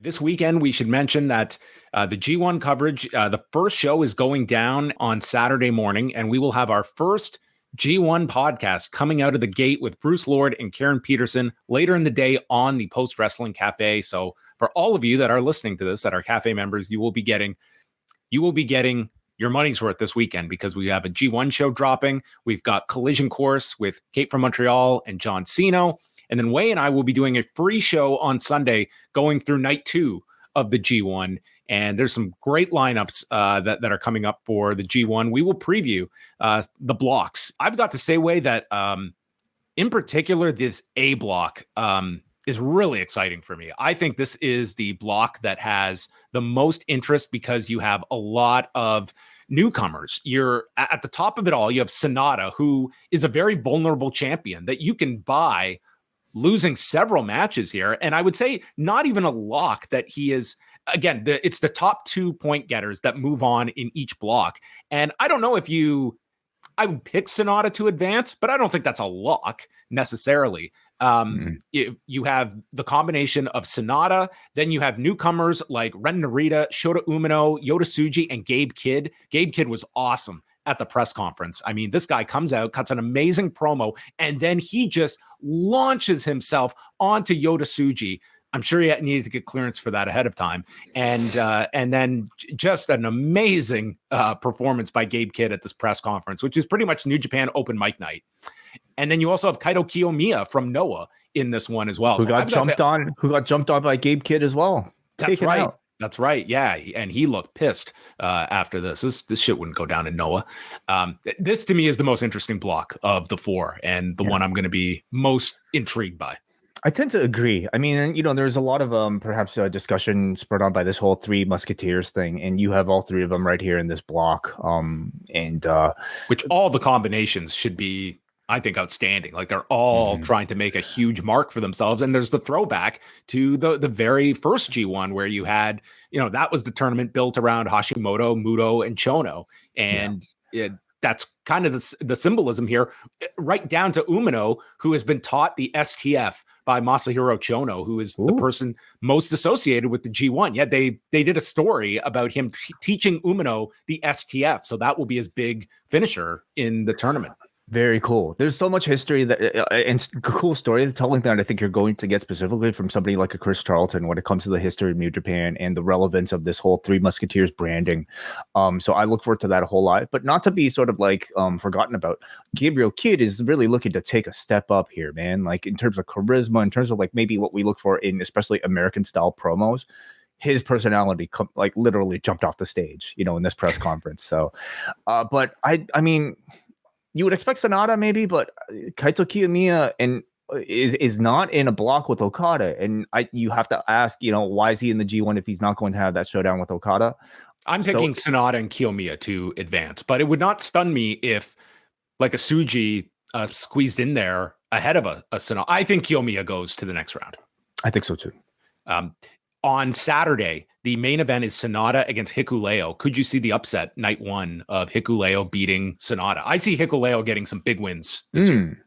This weekend, we should mention that the G1 coverage, the first show is going down on Saturday morning, and we will have our first G1 podcast coming out of the gate with Bruce Lord and Karen Peterson later in the day on the Post Wrestling Cafe. So for all of you that are listening to this, that are Cafe members, you will be getting your money's worth this weekend because we have a G1 show dropping. We've got Collision Course with Kate from Montreal and John Cena. And then Wei and I will be doing a free show on Sunday going through night 2 of the G1. And there's some great lineups that are coming up for the G1. We will preview the blocks. I've got to say, Wei, that in particular, this A block is really exciting for me. I think this is the block that has the most interest because you have a lot of newcomers. You're at the top of it all. You have Sonata, who is a very vulnerable champion that you can buy losing several matches here. And I would say not even a lock that he is, again, it's the top 2 point getters that move on in each block. And I don't know if I would pick Sonata to advance, but I don't think that's a lock necessarily. You have the combination of Sonata, then you have newcomers like Ren Narita, Shota Umino, Yota Tsuji, and Gabe Kidd. Gabe Kidd was awesome at the press conference. I mean, this guy comes out, cuts an amazing promo, and then he just launches himself onto Yota Tsuji. I'm sure he needed to get clearance for that ahead of time. And then just an amazing performance by Gabe Kidd at this press conference, which is pretty much New Japan open mic night. And then you also have Kaito Kiyomiya from Noah in this one as well. Who got jumped on by Gabe Kidd as well. That's right. That's right. Yeah. And he looked pissed after this. This shit wouldn't go down in Noah. This to me is the most interesting block of the 4 and the one I'm going to be most intrigued by. I tend to agree. I mean, there's a lot of perhaps discussion spurred on by this whole 3 Musketeers thing, and you have all 3 of them right here in this block. Which all the combinations should be, I think, outstanding. Like they're all trying to make a huge mark for themselves. And there's the throwback to the very first G1 where you had, that was the tournament built around Hashimoto, Muto, and Chono. And that's kind of the symbolism here, right down to Umino, who has been taught the STF by Masahiro Chono, who is the person most associated with the G1. Yeah, they did a story about him teaching Umino the STF. So that will be his big finisher in the tournament. Very cool. There's so much history and cool storytelling that I think you're going to get specifically from somebody like a Chris Charlton when it comes to the history of New Japan and the relevance of this whole 3 Musketeers branding. So I look forward to that a whole lot, but not to be sort of like forgotten about. Gabriel Kidd is really looking to take a step up here, man. Like in terms of charisma, in terms of like maybe what we look for in especially American style promos. His personality literally jumped off the stage, in this press conference. So, but I mean. You would expect Sonata maybe, but Kaito Kiyomiya is not in a block with Okada. And you have to ask, why is he in the G1 if he's not going to have that showdown with Okada? I'm picking Sonata and Kiyomiya to advance, but it would not stun me if like a Tsuji squeezed in there ahead of a Sonata. I think Kiyomiya goes to the next round. I think so too. On Saturday, the main event is Sonata against Hikuleo. Could you see the upset night 1 of Hikuleo beating Sonata? I see Hikuleo getting some big wins this year.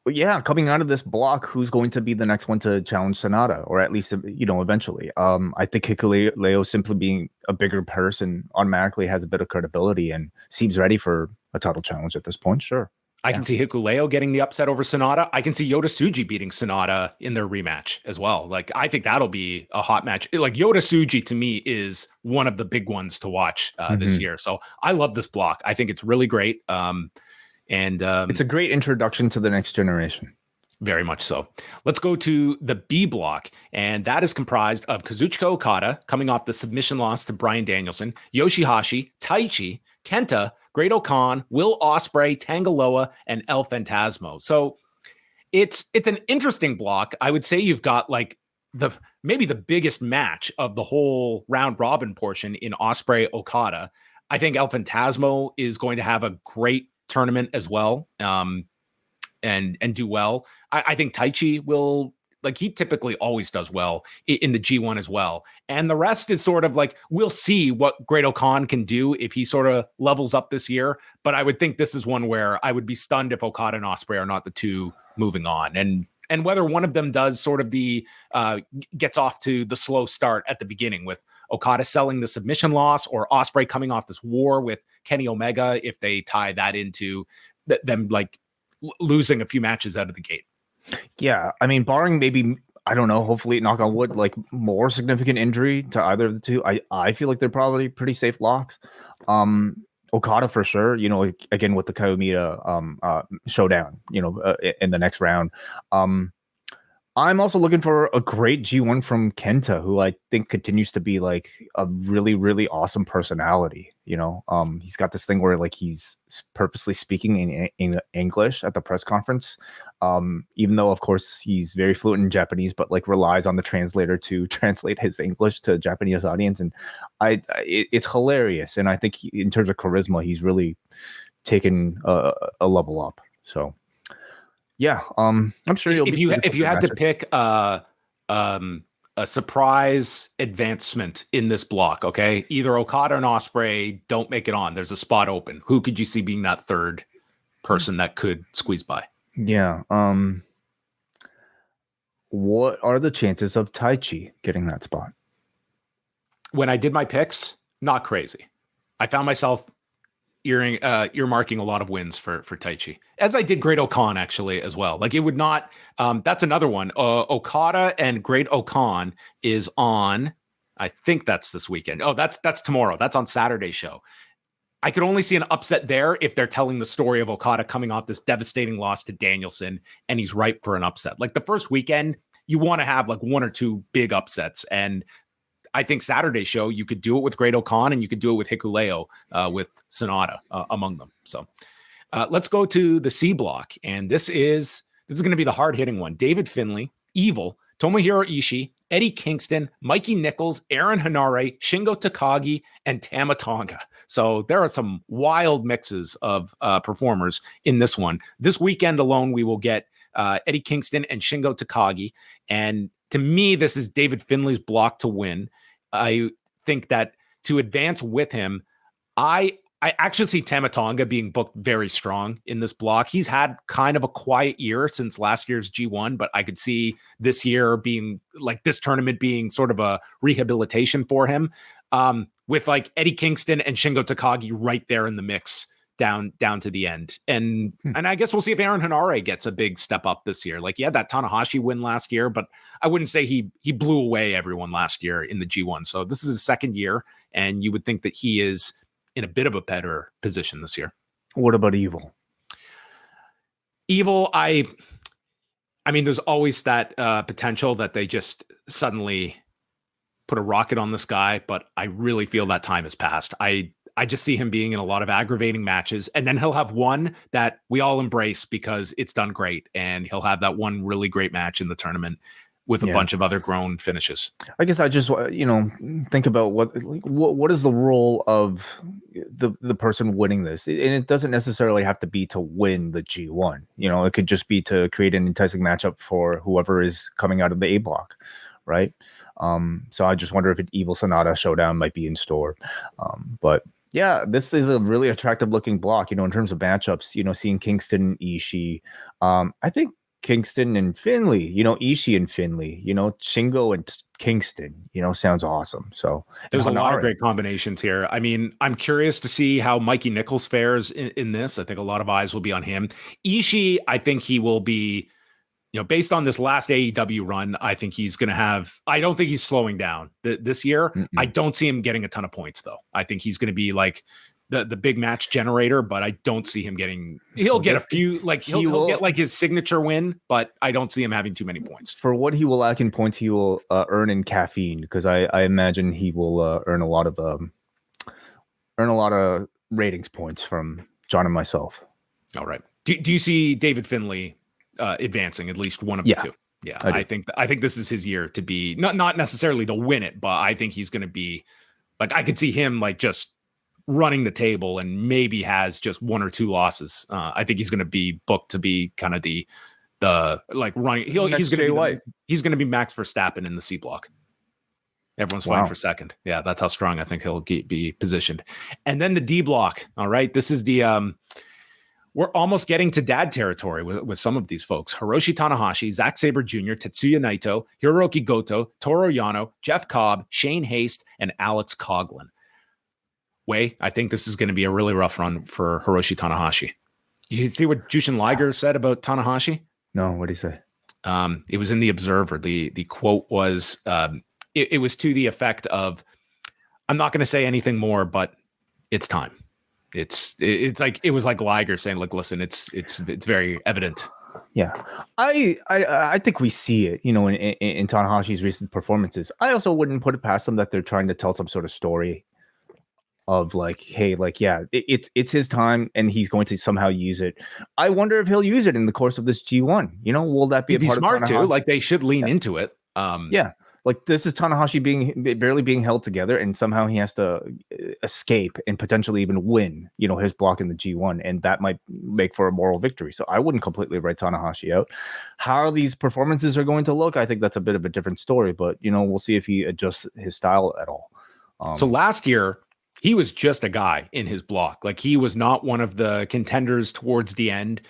Yeah, coming out of this block, who's going to be the next one to challenge Sonata, or at least, eventually? I think Hikuleo simply being a bigger person automatically has a bit of credibility and seems ready for a title challenge at this point. Sure. I can see Hikuleo getting the upset over Sonata. I can see Yota Tsuji beating Sonata in their rematch as well. Like, I think that'll be a hot match. Like, Yota Tsuji to me is one of the big ones to watch this year. So I love this block. I think it's really great. It's a great introduction to the next generation. Very much so. Let's go to the B block, and that is comprised of Kazuchika Okada coming off the submission loss to Bryan Danielson, Yoshihashi, Taichi, Kenta, Great O'Khan, Will Ospreay, Tangaloa, and El Phantasmo. So it's an interesting block. I would say you've got like maybe the biggest match of the whole round robin portion in Ospreay Okada. I think El Phantasmo is going to have a great tournament as well, and do well. I think Taichi will, like, he typically always does well in the G1 as well. And the rest is sort of like, we'll see what Great O'Khan can do if he sort of levels up this year. But I would think this is one where I would be stunned if Okada and Ospreay are not the 2 moving on. And and whether one of them does sort of the gets off to the slow start at the beginning with Okada selling the submission loss, or Ospreay coming off this war with Kenny Omega, if they tie that into them like losing a few matches out of the gate. Yeah, I mean, barring maybe, I don't know, hopefully, knock on wood, like more significant injury to either of the two, I feel like they're probably pretty safe locks. Okada for sure, you know, again with the Kiyomiya showdown, you know, in the next round. I'm also looking for a great G1 from Kenta, who I think continues to be like a really, really awesome personality. You know, he's got this thing where like he's purposely speaking in English at the press conference, even though of course he's very fluent in Japanese, but like relies on the translator to translate his English to Japanese audience. And it's hilarious. And I think in terms of charisma, he's really taken a level up. So. Yeah, I'm sure you'll if you had to pick a surprise advancement in this block, okay, either Okada and Ospreay don't make it on. There's a spot open. Who could you see being that third person that could squeeze by? Yeah. What are the chances of Taichi getting that spot? When I did my picks, not crazy. I found myself earmarking a lot of wins for Taichi, as I did Great Okan actually as well. Like it would not. That's another one. Okada and Great Okan is on. I think that's this weekend. Oh, that's tomorrow. That's on Saturday show. I could only see an upset there if they're telling the story of Okada coming off this devastating loss to Danielson, and he's ripe for an upset. Like the first weekend, you want to have like one or two big upsets, and I think Saturday show, you could do it with Great Okan and you could do it with Hikuleo with Sonata among them. So let's go to the C block. And this is going to be the hard hitting one. David Finlay, Evil, Tomohiro Ishii, Eddie Kingston, Mikey Nichols, Aaron Hanare, Shingo Takagi, and Tama Tonga. So there are some wild mixes of performers in this one. This weekend alone, we will get Eddie Kingston and Shingo Takagi. And to me, this is David Finlay's block to win. I think that to advance with him, I actually see Tama Tonga being booked very strong in this block. He's had kind of a quiet year since last year's G1, but I could see this year being like this tournament being sort of a rehabilitation for him, with like Eddie Kingston and Shingo Takagi right there in the mix down to the end. And I guess we'll see if Aaron Hanare gets a big step up this year. Like he had that Tanahashi win last year, but I wouldn't say he blew away everyone last year in the G1. So this is his second year, and you would think that he is in a bit of a better position this year. What about Evil? Evil, I mean, there's always that potential that they just suddenly put a rocket on this guy, but I really feel that time has passed. I just see him being in a lot of aggravating matches, and then he'll have one that we all embrace because it's done great, and he'll have that one really great match in the tournament with a bunch of other grown finishes. I guess I just, think about what is the role of the person winning this, and it doesn't necessarily have to be to win the G1. You know, it could just be to create an enticing matchup for whoever is coming out of the A block, right? So I just wonder if an Evil Sonata showdown might be in store, but. Yeah, this is a really attractive looking block, in terms of matchups, seeing Kingston and Ishii. I think Kingston and Finlay, Ishii and Finlay, Shingo and Kingston, sounds awesome. So there's a lot of great combinations here. I mean, I'm curious to see how Mikey Nichols fares in this. I think a lot of eyes will be on him. Ishii, I think he will be, based on this last AEW run, I think he's going to have, I don't think he's slowing down this year. I don't see him getting a ton of points though. I think he's going to be like the big match generator, but I don't see him getting, he'll get a few, like he'll get like his signature win, but I don't see him having too many points. For what he will lack in points, he will earn in caffeine, because I imagine he will earn a lot of ratings points from John and myself. All right. Do you see David Finlay advancing at least one of the two? Yeah, I think this is his year to be not necessarily to win it, but I think he's going to be like, I could see him like just running the table and maybe has just one or two losses. I think he's going to be booked to be kind of the like running. He's going to be Max Verstappen in the C block. Everyone's fighting for second. Yeah, that's how strong I think he'll be positioned. And then the D block. All right, this is the we're almost getting to dad territory with some of these folks. Hiroshi Tanahashi, Zack Sabre Jr., Tetsuya Naito, Hiroki Goto, Toru Yano, Jeff Cobb, Shane Haste, and Alex Coughlin. I think this is going to be a really rough run for Hiroshi Tanahashi. You see what Jushin Liger said about Tanahashi? No, what did he say? It was in the Observer. The quote was, it was to the effect of, I'm not going to say anything more, but it's time. It's like, it was like Liger saying, like, listen, it's very evident. Yeah, I think we see it, in Tanahashi's recent performances. I also wouldn't put it past them that they're trying to tell some sort of story of like, hey, like, yeah, it's his time and he's going to somehow use it. I wonder if he'll use it in the course of this G1. Will that be a part smart of too? Like, they should lean into it. Yeah. Like, this is Tanahashi barely being held together, and somehow he has to escape and potentially even win, his block in the G1, and that might make for a moral victory. So I wouldn't completely write Tanahashi out. How these performances are going to look, I think that's a bit of a different story, but, we'll see if he adjusts his style at all. So last year, he was just a guy in his block. Like, he was not one of the contenders towards the end.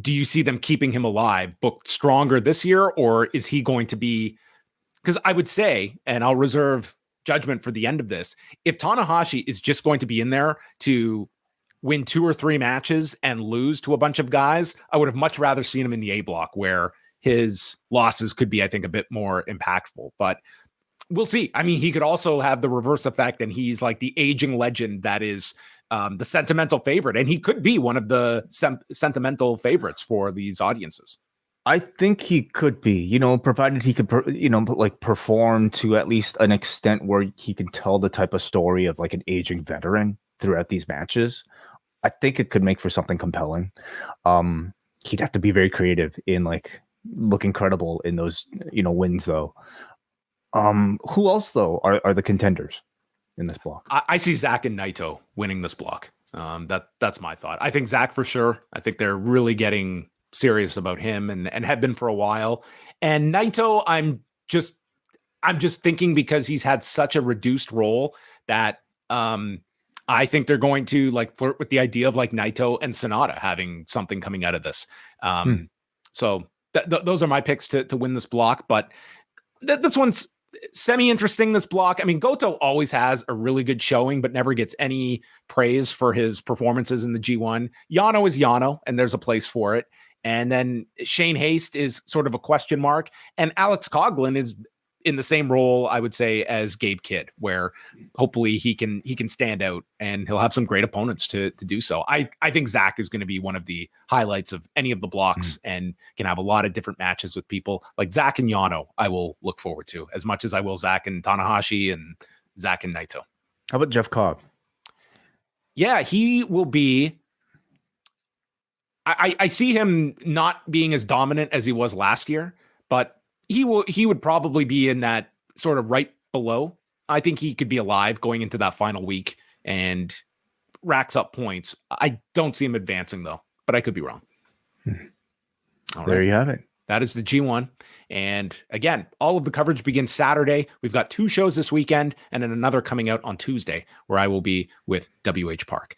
Do you see them keeping him alive, booked stronger this year, or is he going to be... Because I would say, and I'll reserve judgment for the end of this, if Tanahashi is just going to be in there to win 2 or 3 matches and lose to a bunch of guys, I would have much rather seen him in the A block where his losses could be, I think, a bit more impactful. But we'll see. I mean, he could also have the reverse effect, and he's like the aging legend that is the sentimental favorite. And he could be one of the sentimental favorites for these audiences. I think he could be, provided he could, perform to at least an extent where he can tell the type of story of like an aging veteran throughout these matches. I think it could make for something compelling. He'd have to be very creative in like looking credible in those, wins though. Who else though are the contenders in this block? I see Zack and Naito winning this block. That's my thought. I think Zack for sure. I think they're really getting serious about him and have been for a while. And Naito, I'm just thinking because he's had such a reduced role that I think they're going to like flirt with the idea of like Naito and Sonata having something coming out of this. So those are my picks to win this block. But this one's semi-interesting, this block. I mean, Goto always has a really good showing, but never gets any praise for his performances in the G1. Yano is Yano, and there's a place for it. And then Shane Haste is sort of a question mark. And Alex Coughlin is in the same role, I would say, as Gabe Kidd, where hopefully he can stand out and he'll have some great opponents to do so. I think Zack is going to be one of the highlights of any of the blocks and can have a lot of different matches with people like Zack and Yano. I will look forward to as much as I will Zack and Tanahashi and Zack and Naito. How about Jeff Cobb? Yeah, he will be. I see him not being as dominant as he was last year, but he would probably be in that sort of right below. I think he could be alive going into that final week and racks up points. I don't see him advancing though, but I could be wrong. There you have it. That is the G1. And again, all of the coverage begins Saturday. We've got 2 shows this weekend and then another coming out on Tuesday where I will be with WH Park.